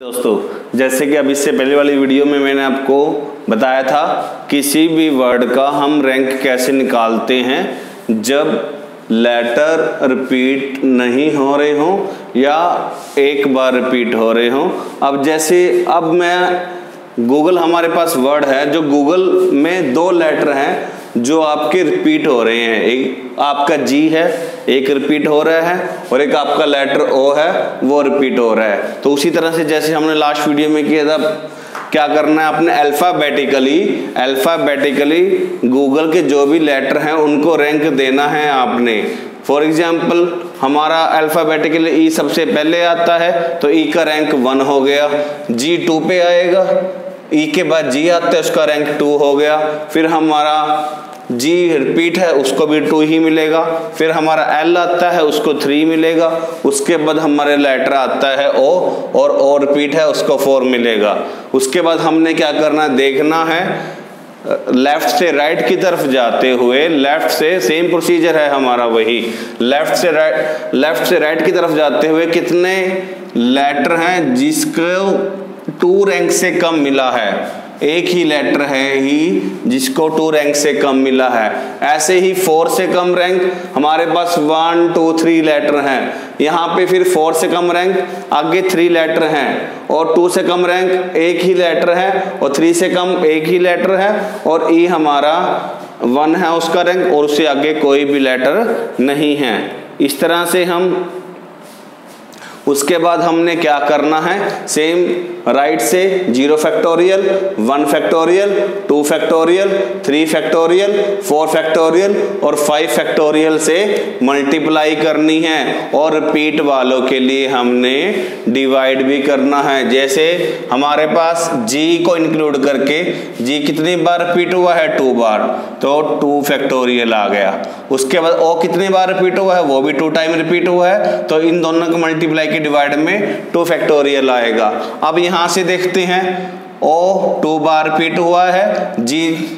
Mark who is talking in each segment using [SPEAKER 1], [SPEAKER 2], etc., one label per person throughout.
[SPEAKER 1] दोस्तों, जैसे कि अब इससे पहले वाली वीडियो में मैंने आपको बताया था किसी भी वर्ड का हम रैंक कैसे निकालते हैं जब लेटर रिपीट नहीं हो रहे हों या एक बार रिपीट हो रहे हों। अब जैसे अब मैं गूगल, हमारे पास वर्ड है जो गूगल में दो लेटर हैं जो आपके रिपीट हो रहे हैं। एक आपका जी है, एक रिपीट हो रहा है, और एक आपका लेटर ओ है, वो रिपीट हो रहा है। तो उसी तरह से जैसे हमने लास्ट वीडियो में किया था, क्या करना है, आपने अल्फाबेटिकली गूगल के जो भी लेटर हैं उनको रैंक देना है आपने। फॉर एग्जाम्पल, हमारा अल्फाबेटिकली ई सबसे पहले आता है तो ई का रैंक 1 हो गया, जी 2 पे आएगा, ई के बाद जी आता है उसका रैंक 2 हो गया, फिर हमारा जी रिपीट है उसको भी 2 ही मिलेगा, फिर हमारा एल आता है उसको 3 मिलेगा, उसके बाद हमारे लेटर आता है ओ, और ओ रिपीट है उसको 4 मिलेगा। उसके बाद हमने क्या करना है, देखना है लेफ्ट से राइट की तरफ जाते हुए, लेफ्ट से सेम प्रोसीजर है हमारा वही, लेफ्ट से राइट की तरफ जाते हुए कितने लेटर हैं जिसको 2 रैंक से कम मिला है। एक ही लेटर है ही जिसको 2 रैंक से कम मिला है। ऐसे ही 4 से कम रैंक हमारे पास 1 2 3 लेटर हैं, यहाँ पे फिर 4 से कम रैंक आगे 3 लेटर हैं, और 2 से कम रैंक एक ही लेटर है, और 3 से कम एक ही लेटर है, और ई हमारा 1 है उसका रैंक, और उससे आगे कोई भी लेटर नहीं है। इस तरह से हम, उसके बाद हमने क्या करना है, सेम राइट से 0 factorial, 1 factorial, 2 factorial, 3 factorial, 4 factorial और 5 फैक्टोरियल से मल्टीप्लाई करनी है, और रिपीट वालों के लिए हमने डिवाइड भी करना है। जैसे हमारे पास जी को इंक्लूड करके जी कितनी बार रिपीट हुआ है, 2 बार, तो 2 फैक्टोरियल आ गया। उसके बाद ओ कितनी बार रिपीट हुआ है, वो भी 2 टाइम रिपीट हुआ है, तो इन दोनों को मल्टीप्लाई के डिवाइड में 2 फैक्टोरियल आएगा। अब यहां से देखते हैं, ओ 2 बार रिपीट हुआ है, जी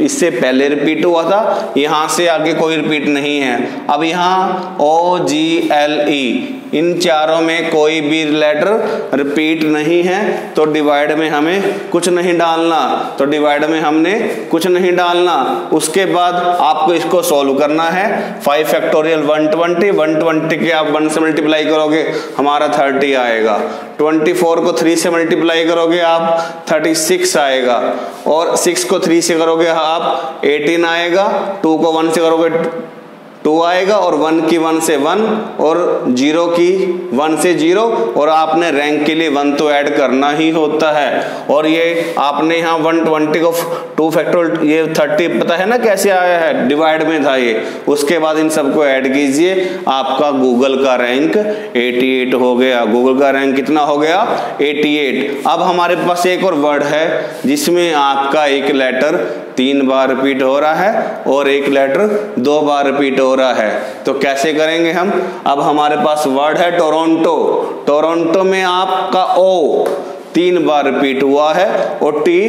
[SPEAKER 1] इससे पहले रिपीट हुआ था, यहां से आगे कोई रिपीट नहीं है। अब यहां ओ जी एल ई, इन चारों में कोई भी लेटर रिपीट नहीं है, तो डिवाइड में हमें कुछ नहीं डालना, तो डिवाइड में हमने कुछ नहीं डालना। उसके बाद आपको इसको सॉल्व करना है। 5 फैक्टोरियल 120, 120 के आप 1 से मल्टीप्लाई करोगे हमारा 30 आएगा, 24 को 3 से मल्टीप्लाई करोगे आप 36 आएगा, और 6 को 3 से करोगे आप 18 आएगा, 2 को 1 से करोगे 2 आएगा, और 1 की 1 से 1, और 0 की 1 से 0, और आपने रैंक के लिए 1 तो ऐड करना ही होता है। और ये आपने यहाँ 120 को 2 फैक्टोरियल, ये 30 पता है ना कैसे आया है, डिवाइड में था ये। उसके बाद इन सबको ऐड कीजिए, आपका गूगल का रैंक 88 हो गया। गूगल का रैंक कितना हो गया, 88। अब हमारे पास एक और वर्ड है जिसमें आपका एक लेटर 3 बार रिपीट हो रहा है और एक लेटर 2 बार रिपीट हो रहा है। तो कैसे करेंगे हम, अब हमारे पास वर्ड है टोरंटो। टोरंटो में आपका ओ 3 बार रिपीट हुआ है और टी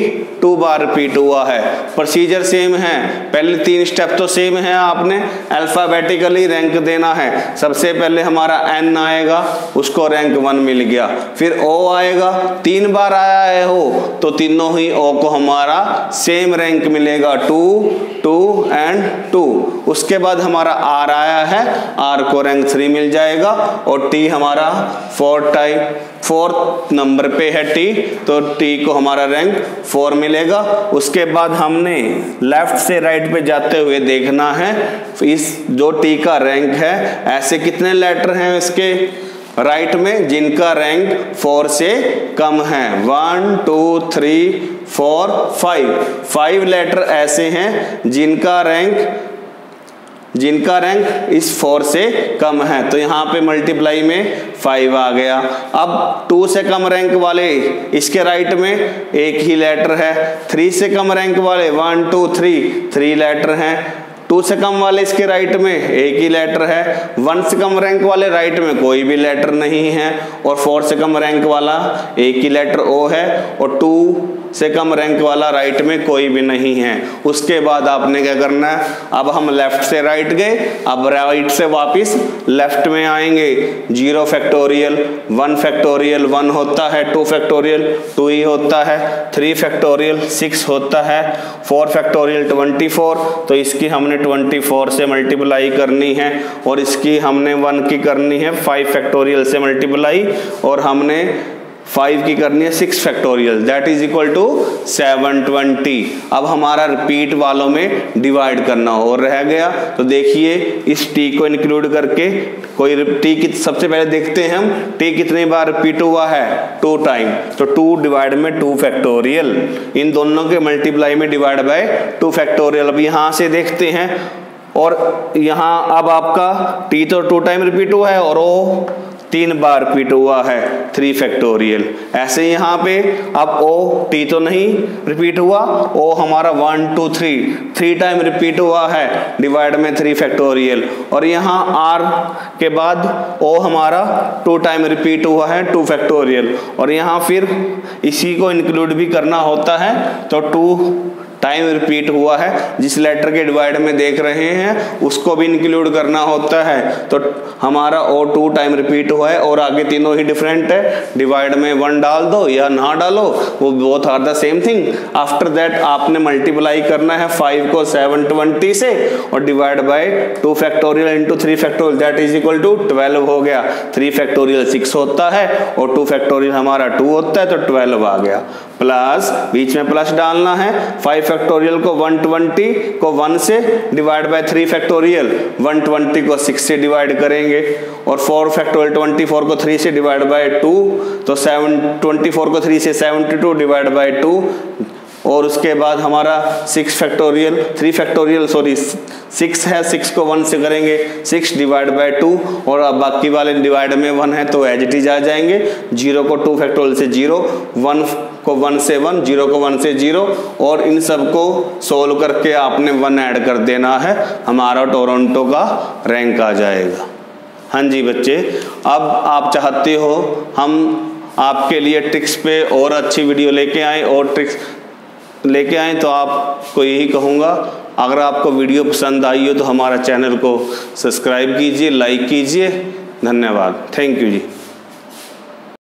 [SPEAKER 1] 2 बार रिपीट हुआ है। प्रोसीजर सेम है, पहले 3 स्टेप तो सेम है, आपने अल्फाबेटिकली रैंक देना है। सबसे पहले हमारा एन आएगा, उसको रैंक 1 मिल गया, फिर ओ आएगा, 3 बार आया है हो, तो तीनों ही ओ को हमारा सेम रैंक मिलेगा, 2 2 एंड 2। उसके बाद हमारा आर आया है, आर को रैंक 3 मिल जाएगा, और टी हमारा 4th नंबर पे है टी, तो टी को हमारा रैंक 4 मिलेगा। उसके बाद हमने लेफ्ट से राइट पे जाते हुए देखना है इस जो टी का रैंक है, ऐसे कितने लेटर हैं इसके राइट में जिनका रैंक 4 से कम है। 1 2 3 4 5 लेटर ऐसे हैं जिनका रैंक इस 4 से कम है, तो यहाँ पे मल्टीप्लाई में 5 आ गया। अब 2 से कम रैंक वाले इसके राइट में एक ही लेटर है, 3 से कम रैंक वाले 1 2 3 लेटर हैं, 2 से कम वाले इसके राइट में एक ही लेटर है, 1 से कम रैंक वाले राइट में कोई भी लेटर नहीं है, और 4 से कम रैंक वाला एक ही लेटर ओ है, और 2 से कम रैंक वाला राइट में कोई भी नहीं है। उसके बाद आपने क्या करना है, अब हम लेफ्ट से राइट गए, अब राइट से वापस लेफ्ट में आएंगे। 0 फैक्टोरियल 1 फैक्टोरियल 1 होता है, 2 फैक्टोरियल 2 ही होता है, 3 फैक्टोरियल 6 होता है, 4 फैक्टोरियल 24, तो इसकी हमने 24 से मल्टीप्लाई करनी है और इसकी हमने 1 की करनी है 5 फैक्टोरियल से मल्टीप्लाई, और हमने 5 की करनी है 6 factorial, that is equal to 720। अब हमारा रिपीट वालों में डिवाइड करना और रह गया, तो देखिए इस t को इंक्लूड करके कोई t की सबसे पहले देखते हैं हम t कितनी बार रिपीट हुआ है, 2 टाइम, तो 2 डिवाइड में 2 फैक्टोरियल, इन दोनों के मल्टीप्लाई में डिवाइड बाय 2 फैक्टोरियल। अब यहाँ से देखते हैं, और यहाँ अब आपका t तो 2 टाइम रिपीट हुआ है और o 3 बार रिपीट हुआ है, 3 फैक्टोरियल। ऐसे यहाँ पे अब o t तो नहीं रिपीट हुआ, o हमारा 1 2 3 टाइम रिपीट हुआ है, डिवाइड में 3 फैक्टोरियल, और यहाँ r के बाद o हमारा 2 टाइम रिपीट हुआ है, 2 फैक्टोरियल, और यहाँ फिर इसी को इंक्लूड भी करना होता है, तो 2 टाइम रिपीट हुआ है, जिस लेटर के डिवाइड में देख रहे हैं उसको भी इंक्लूड करना होता है, तो हमारा o 2 टाइम रिपीट हुआ है और आगे तीनों ही डिफरेंट है, डिवाइड में 1 डाल दो या ना डालो, वो both are the same thing. After that आपने मल्टीप्लाई करना है 5 को 720 से और divide by 2 factorial into 3 factorial, that is equal to 12 हो गया। 3 फैक्टोरियल 6 होता है और 2 फैक्टोरियल हमारा 2 होता है, तो 12 आ गया। प्लस बीच में प्लस डालना है, 5 फैक्टोरियल को 120 को 1 से डिवाइड बाय 3 फैक्टोरियल, 120 को 6 से डिवाइड करेंगे, और 4 फैक्टोरियल 24 को 3 से डिवाइड बाय 2, तो 24 को 3 से 72 डिवाइड बाय 2, और उसके बाद हमारा 6 फैक्टोरियल 3 फैक्टोरियल 6 है, 6 को 1 से करेंगे, 6 डिवाइड बाय 2, और अब बाकी वाले डिवाइड में 1 है तो एज इट इज आ जाएंगे। 0 को 2 फैक्टोरियल से 0, 1 को 1 से 1, 0 को 1 से 0, और इन सब को सोल्व करके आपने 1 ऐड कर देना है, हमारा टोरंटो का रैंक आ जाएगा। हाँ जी बच्चे, अब आप चाहते हो हम आपके लिए ट्रिक्स पे और अच्छी वीडियो लेके आए और ट्रिक्स लेके आए, तो आपको यही कहूँगा, अगर आपको वीडियो पसंद आई हो तो हमारा चैनल को सब्सक्राइब कीजिए, लाइक कीजिए। धन्यवाद, थैंक यू जी।